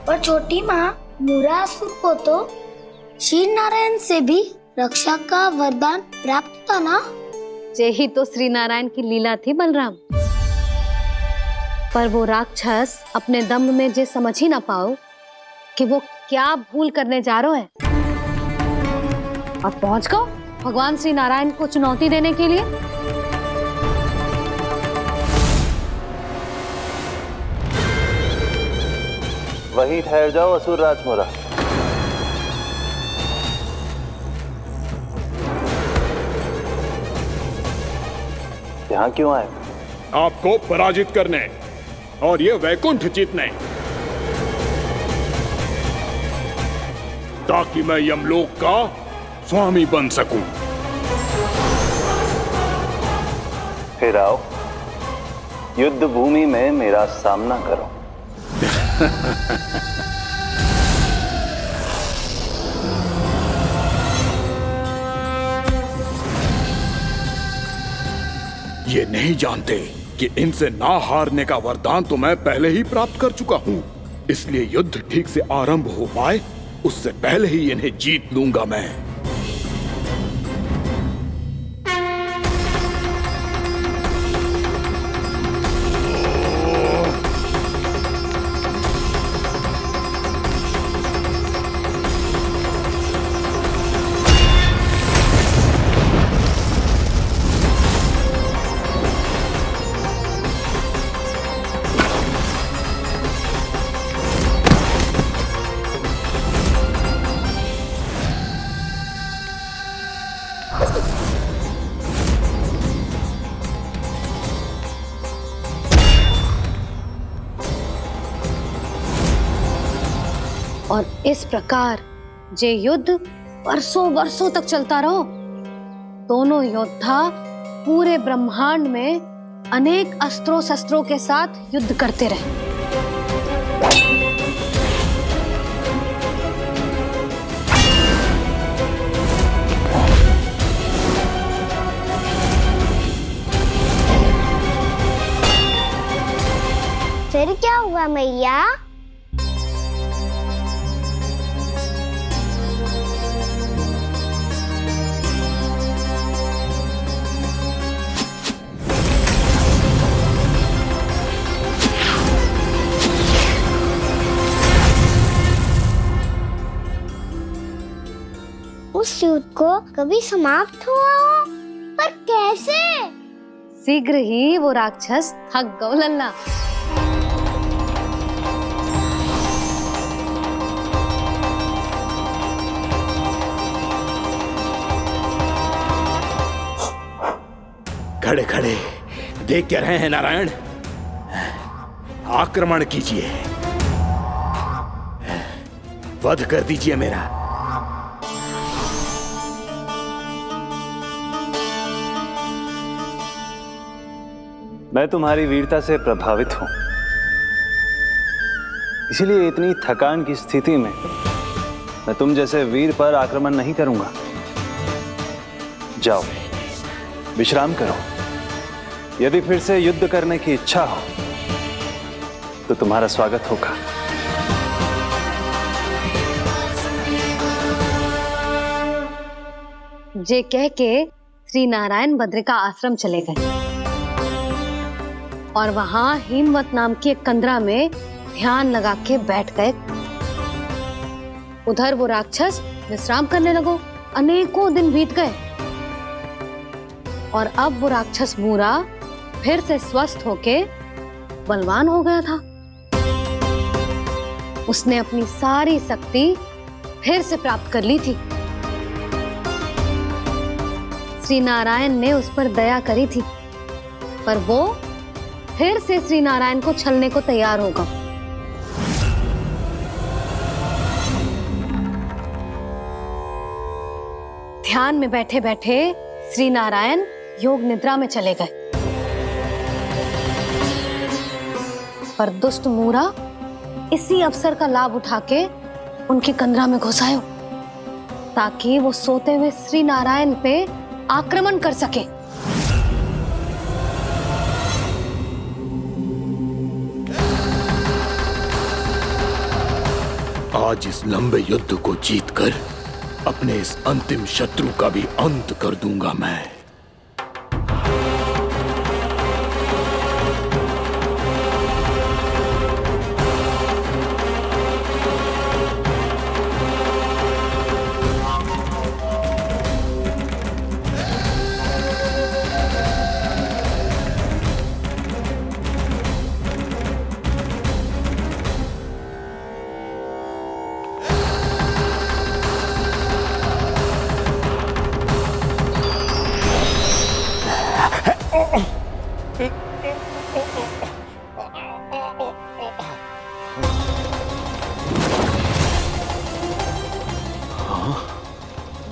पर छोटी माँ, मुरासुर को तो श्री नारायण से भी रक्षा का वरदान प्राप्त था ना? यही तो श्री नारायण की लीला थी बलराम। पर वो राक्षस अपने दम में जे समझ ही ना पाओ कि वो क्या भूल करने जा रहे हैं। अब पहुंच गो भगवान श्री नारायण को चुनौती देने के लिए। वहीं ठहर जाओ असुर राज मुरा। यहां क्यों आए? आपको पराजित करने और ये वैकुंठ जीतने, ताकि मैं यमलोक का स्वामी बन सकूं। फिर आओ, युद्ध भूमि में मेरा सामना करो। ये नहीं जानते कि इनसे ना हारने का वरदान तो मैं पहले ही प्राप्त कर चुका हूं, इसलिए युद्ध ठीक से आरंभ हो पाए उससे पहले ही इन्हें जीत लूंगा मैं। और इस प्रकार ये युद्ध वर्षों वर्षों तक चलता रहो। दोनों योद्धा पूरे ब्रह्मांड में अनेक अस्त्रों शस्त्रों के साथ युद्ध करते रहे। फिर क्या हुआ मैया? उस युद्ध को कभी समाप्त हुआ हो, पर कैसे? शीघ्र ही वो राक्षस थक गौ लल्ला। खड़े खड़े देख क्या रहे हैं नारायण? आक्रमण कीजिए, वध कर दीजिए मेरा। मैं तुम्हारी वीरता से प्रभावित हूं, इसीलिए इतनी थकान की स्थिति में मैं तुम जैसे वीर पर आक्रमण नहीं करूंगा। जाओ, विश्राम करो। यदि फिर से युद्ध करने की इच्छा हो तो तुम्हारा स्वागत होगा। जे कह के श्री नारायण बद्रिका आश्रम चले गए और वहां हिमवत नाम की एक कंदरा में ध्यान लगा के बैठ गए। उधर वो राक्षस विश्राम करने लगो। अनेकों दिन बीत गए और अब वो राक्षस मूरा फिर से स्वस्थ होके बलवान हो गया था। उसने अपनी सारी शक्ति फिर से प्राप्त कर ली थी। श्री नारायण ने उस पर दया करी थी, पर वो फिर से श्री नारायण को छलने को तैयार होगा। ध्यान में बैठे बैठे श्री नारायण योग निद्रा में चले गए, पर दुष्ट मूरा इसी अवसर का लाभ उठा के उनकी कंदरा में घुस आयो ताकि वो सोते हुए श्री नारायण पे आक्रमण कर सके। आज इस लंबे युद्ध को जीतकर अपने इस अंतिम शत्रु का भी अंत कर दूंगा मैं।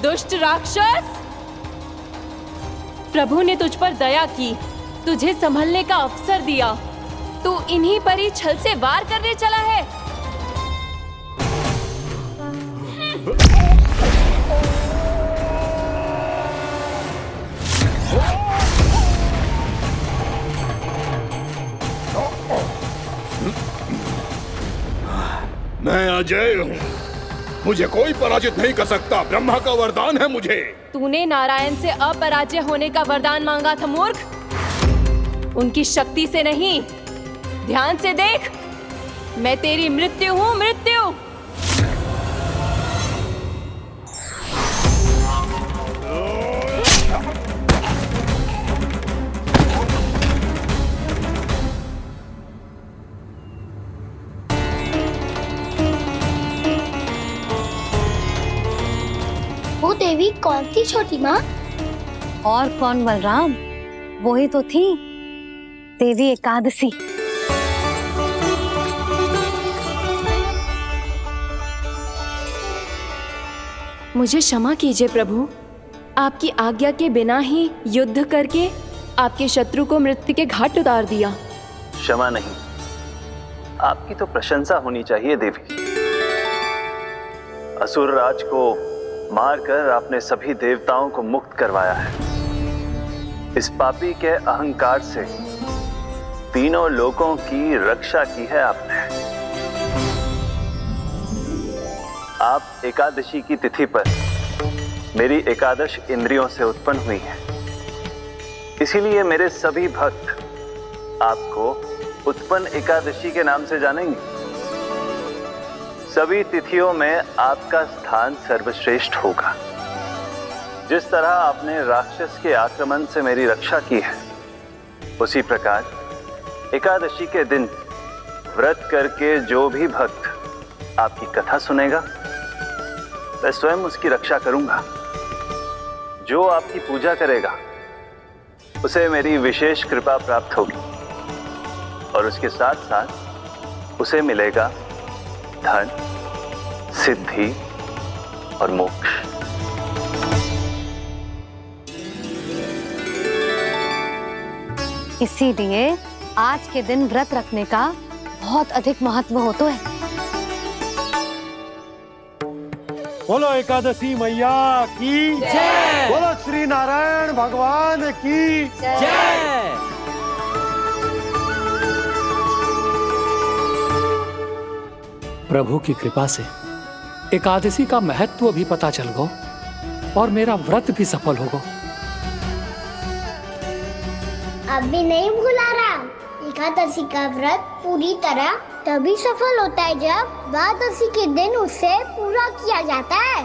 दुष्ट राक्षस, प्रभु ने तुझ पर दया की, तुझे संभलने का अवसर दिया। तू इन्हीं पर ही छल से वार करने चला है। मैं अजय हूँ, मुझे कोई पराजित नहीं कर सकता। ब्रह्मा का वरदान है मुझे। तूने नारायण से अपराजय होने का वरदान मांगा था मूर्ख, उनकी शक्ति से नहीं। ध्यान से देख, मैं तेरी मृत्यु हूँ, मृत्यु। वो देवी कौन थी छोटी माँ? और कौन बलराम, वही तो थी देवी एकादशी। मुझे क्षमा कीजिए प्रभु, आपकी आज्ञा के बिना ही युद्ध करके आपके शत्रु को मृत्यु के घाट उतार दिया। क्षमा नहीं, आपकी तो प्रशंसा होनी चाहिए देवी। असुर राज को मारकर आपने सभी देवताओं को मुक्त करवाया है। इस पापी के अहंकार से तीनों लोकों की रक्षा की है आपने। आप एकादशी की तिथि पर मेरी एकादश इंद्रियों से उत्पन्न हुई हैं। इसीलिए मेरे सभी भक्त आपको उत्पन्न एकादशी के नाम से जानेंगे। सभी तिथियों में आपका स्थान सर्वश्रेष्ठ होगा। जिस तरह आपने राक्षस के आक्रमण से मेरी रक्षा की है, उसी प्रकार एकादशी के दिन व्रत करके जो भी भक्त आपकी कथा सुनेगा, मैं स्वयं उसकी रक्षा करूंगा। जो आपकी पूजा करेगा उसे मेरी विशेष कृपा प्राप्त होगी और उसके साथ साथ उसे मिलेगा धन, सिद्धि और मोक्ष। इसीलिए आज के दिन व्रत रखने का बहुत अधिक महत्व होता है। बोलो एकादशी मैया की जय। बोलो श्री नारायण भगवान की जय। प्रभु की कृपा से एकादशी का महत्व भी पता चल गो और मेरा व्रत भी सफल हो गो। अभी नहीं भूला राम, एकादशी का व्रत पूरी तरह तभी सफल होता है जब द्वादशी के दिन उसे पूरा किया जाता है।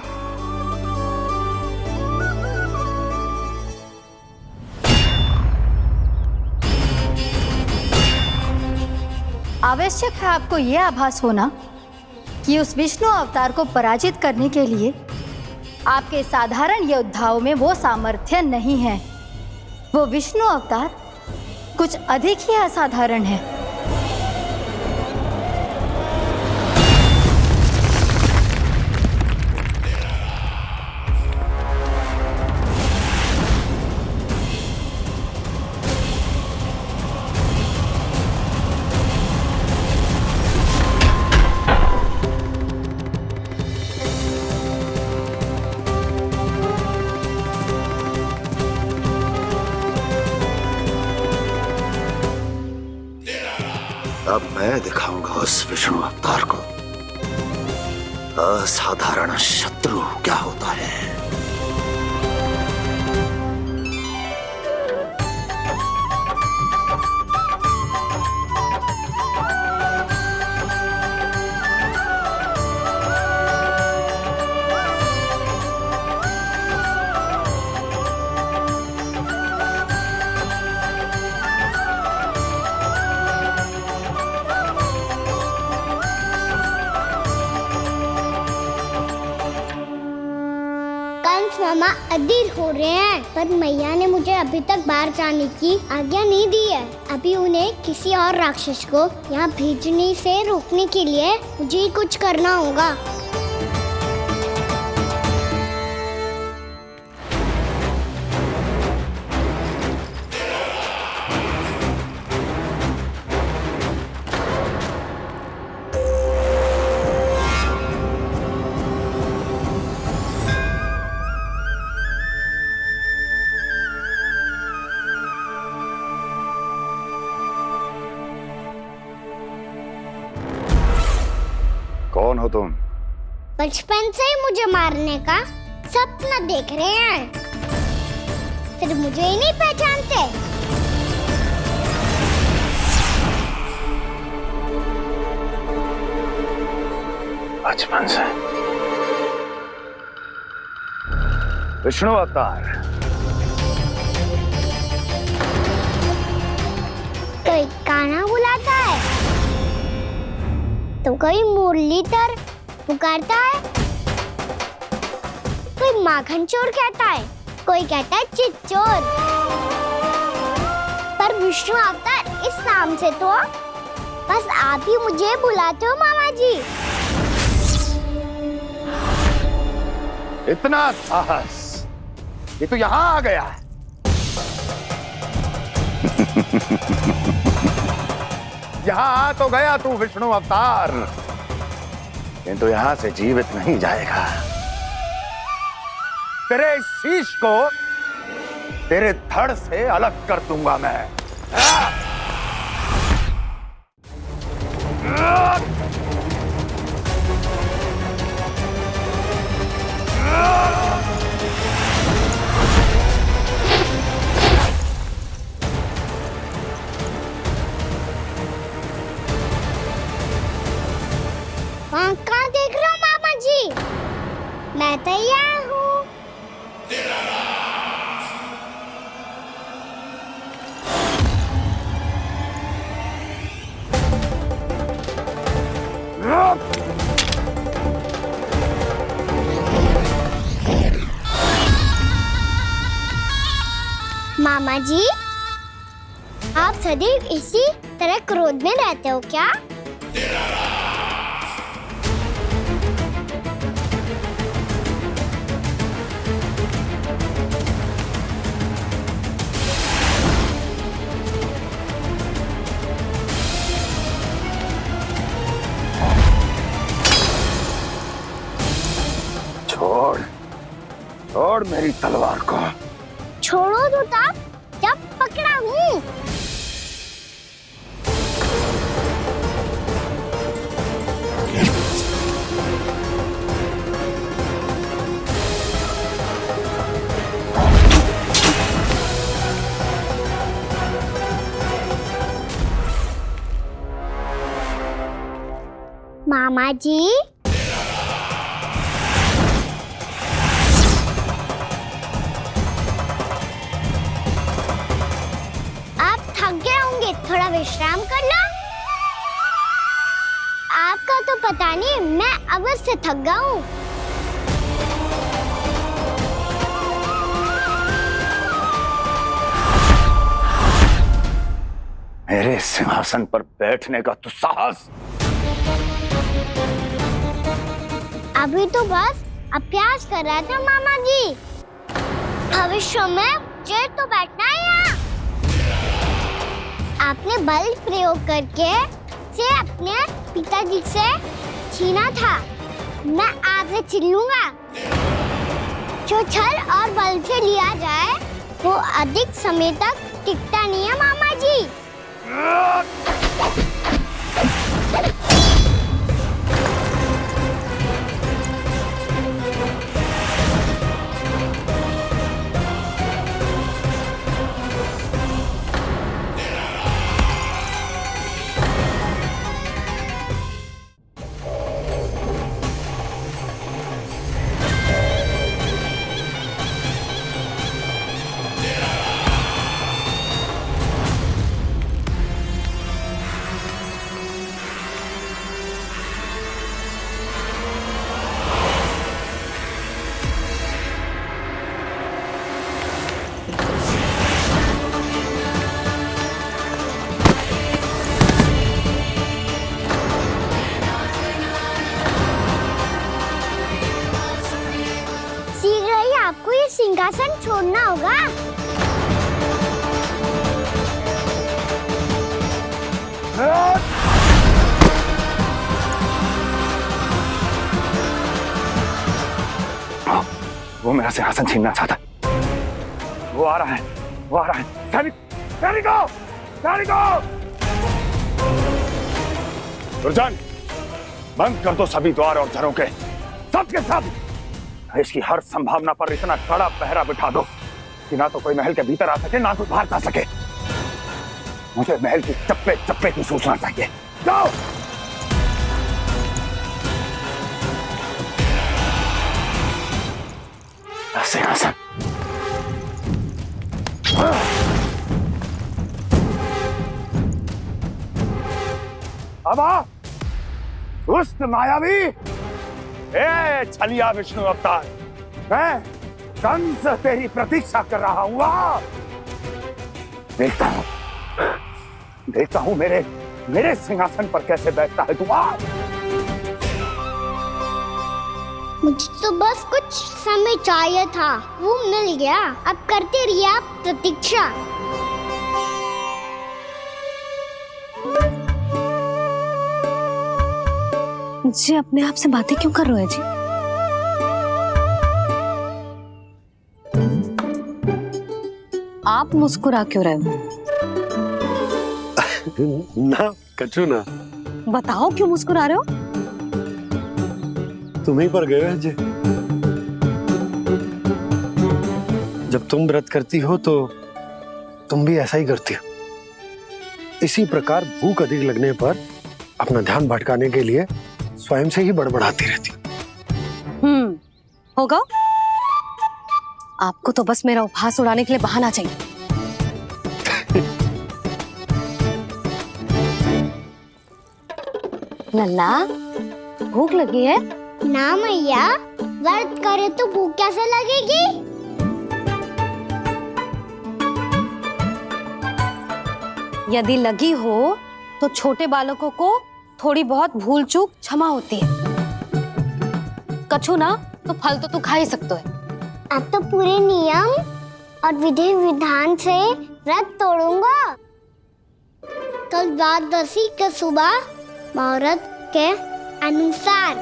आवश्यक है आपको यह आभास होना कि उस विष्णु अवतार को पराजित करने के लिए आपके साधारण योद्धाओं में वो सामर्थ्य नहीं है। वो विष्णु अवतार कुछ अधिक ही असाधारण है। अब मैं दिखाऊंगा उस विष्णु अवतार को असाधारण शत्रु क्या होता है। मामा अधीर हो रहे हैं, पर मैया ने मुझे अभी तक बाहर जाने की आज्ञा नहीं दी है। अभी उन्हें किसी और राक्षस को यहाँ भेजने से रोकने के लिए मुझे ही कुछ करना होगा। कौन हो तुम? बचपन से ही मुझे मारने का सपना देख रहे हैं, फिर मुझे ही नहीं पहचानते। बचपन से विष्णु अवतार। कोई कान्हा बुलाता है तो कोई मुरलीधर पुकारता है, कोई माखन चोर कहता है, कोई कहता है चिच्चोर। पर विष्णु अवतार इस नाम से तो बस आप ही मुझे बुलाते हो मामा जी। इतना साहस, ये तो यहाँ आ गया है। यहाँ आ तो गया तू विष्णु अवतार, किंतु यहाँ से जीवित नहीं जाएगा। तेरे इस शीश को तेरे धड़ से अलग कर दूंगा मैं। वहाँ कहाँ देख रहे हो मामा जी? मैं तैयार हूँ। मामा जी, आप सदैव इसी तरह क्रोध में रहते हो क्या? मेरी तलवार को। छोड़ो तो तब जब पकड़ा हूँ। मामा जी, आप थक गए होंगे, थोड़ा विश्राम कर लो। आपका तो पता नहीं, मैं अवश्य थक गया हूँ। मेरे सिंहासन पर बैठने का तो साहस। अभी तो बस अभ्यास कर रहा था मामा जी। भविष्य में मुझे तो बैठना है यहाँ। आपने बल प्रयोग करके से अपने पिताजी से छीना था। मैं आपसे छीन लूंगा। जो छल और बल से लिया जाए वो अधिक समय तक टिकता नहीं है मामा जी। आपको ये सिंहासन छोड़ना होगा। वो मेरा सिंहासन छीनना चाहता। वो आ रहा है, वो आ रहा है। सैनिकों, दुर्जन, बंद कर दो सभी द्वार और झरोखे, सबके सब। इसकी हर संभावना पर इतना कड़ा पहरा बिठा दो कि ना तो कोई महल के भीतर आ सके, ना कोई बाहर जा सके। मुझे महल की चप्पे चप्पे की सूचना चाहिए। जाओ। सिंहासन। अब आ, दुष्ट मायावी, ए छलिया विष्णु अवतार, मैं कंस तेरी प्रतीक्षा कर रहा हूँ। देखता हूँ मेरे सिंहासन पर कैसे बैठता है तू। मुझे तो बस कुछ समय चाहिए था, वो मिल गया। अब करते रहिए आप प्रतीक्षा। जी अपने आप से बातें क्यों कर रहे हैं जी? आप मुस्कुरा क्यों रहे हो? ना कचू ना। बताओ क्यों मुस्कुरा रहे हो? तुम ही पर गए जी। जब तुम व्रत करती हो तो तुम भी ऐसा ही करती हो। इसी प्रकार भूख अधिक लगने पर अपना ध्यान भटकाने के लिए स्वयं से ही बड़बड़ाती रहती। होगा। आपको तो बस मेरा उपहास उड़ाने के लिए बहाना चाहिए। लल्ला, भूख लगी है? ना मैया, व्रत करे तो भूख कैसे लगेगी? यदि लगी हो तो छोटे बालकों को थोड़ी बहुत भूल चूक क्षमा होती है। कछु ना तो फल तो तू खा ही सकते है। अब तो पूरे नियम और विधि विधान से व्रत तोड़ूंगा। कल द्वादशी के सुबह मुहूर्त के अनुसार।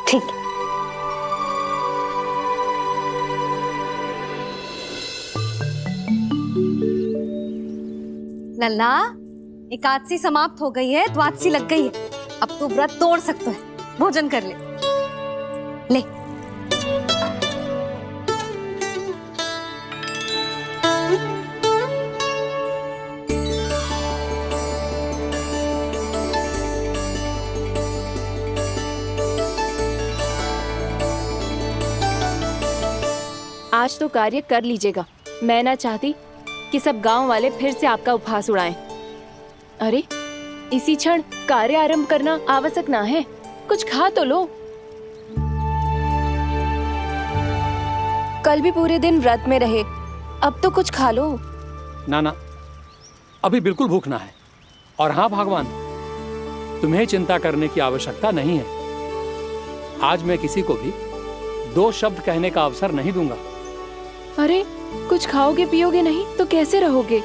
ठीक। लल्ला, एकादशी समाप्त हो गई है, द्वादशी लग गई है। अब तो व्रत तोड़ सकते है, भोजन कर ले। ले। आज तो कार्य कर लीजिएगा। मैं ना चाहती कि सब गांव वाले फिर से आपका उपहास उड़ाएं। अरे इसी क्षण कार्य आरंभ करना आवश्यक ना है, कुछ खा तो लो। कल भी पूरे दिन व्रत में रहे, अब तो कुछ खा लो। ना ना, अभी बिल्कुल भूख ना है। और हाँ भगवान, तुम्हें चिंता करने की आवश्यकता नहीं है। आज मैं किसी को भी 2 शब्द कहने का अवसर नहीं दूंगा। अरे कुछ खाओगे पियोगे नहीं तो कैसे रहोगे?